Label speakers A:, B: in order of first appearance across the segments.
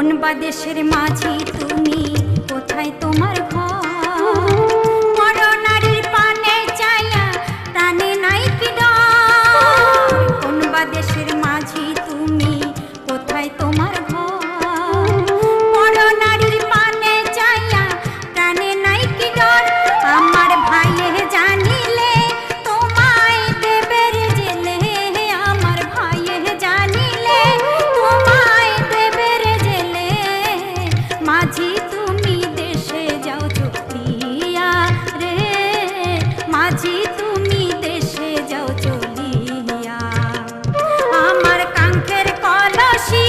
A: কোন বা দেশের মাঝি তুমি, কোথায় তোমার ঘর? মরনারীর পানে চাইয়া প্রাণে নাই কি ডর? কোন বা দেশের মাঝি তুমি, কোথায় তোমার ঘর? মরনারীর পানে চাইয়া প্রাণে নাই কি ডর? আমার ভাইয়ে জানিলে তোমায় দেবে রে জেলে, আমার ভাইয়ে জানিলে তোমায় দেবে রে জেলে। মাঝি তুমি দেশে যাও চলিয়া রে, মাঝি তুমি দেশে যাও চলিয়া। আমার কাঙ্ক্ষের কলসি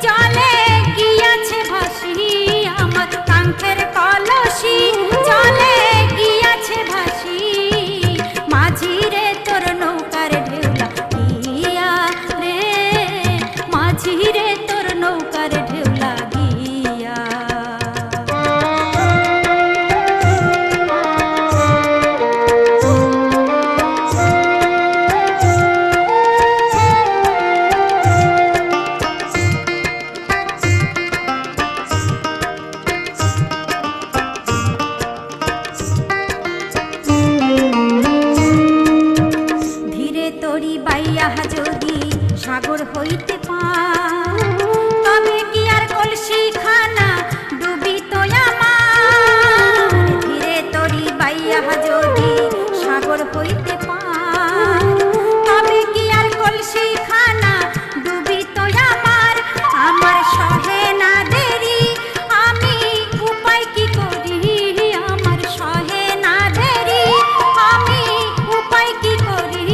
A: জলে গিয়াছে ভাসি, আমার কাঙ্ক্ষের কলসি জলে গিয়াছে ভাসি। মাঝি রে তোর নৌকার ঢেউলা গিয়া রে, মাঝি রে তোর নৌকার ঢেউলা গিয়া। ধীরে তরি বাইয়া যদি সাগর হইতে পার, তবে কি আর কলসি খানা ডুবিত আমার। ধীরে তরি বাইয়া যদি সাগর হইতে পার, তবে কি আর কলসি খানা ডুবিত আমার। আমার সহে না দেরি, আমি উপায় কি করি, আমার সহে না দেরি, আমি উপায় কি করি।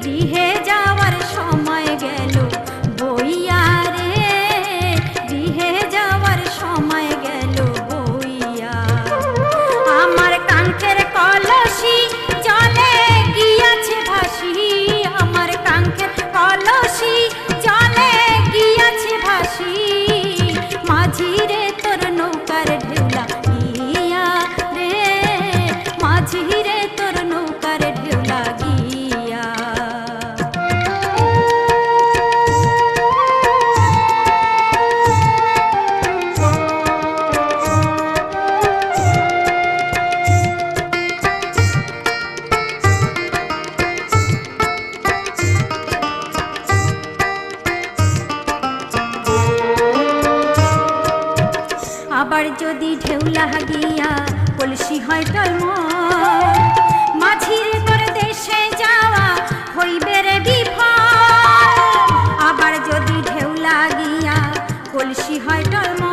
A: গৃহে যাওয়ার সময় গেল বইয়া রে, গৃহে যাওয়ার সময় গেল বইয়া। আমার কাঙ্ক্ষের কলসি জলে গিয়াছে ভাসি, আমার কাঙ্ক্ষের কলসি জলে গিয়াছে ভাসি। মাঝি রে তোর নৌকার ঢেউলা গিয়া রে, মাঝি রে তোর নৌকার ঢেউলা গিয়া। আবার যদি ঢেউলা গিয়া কলসি হয় টলমল, মাঝির তোর দেশে যাওয়া হইবে রে বিফল। আবার যদি ঢেউলা গিয়া কলসি হয় টলমল,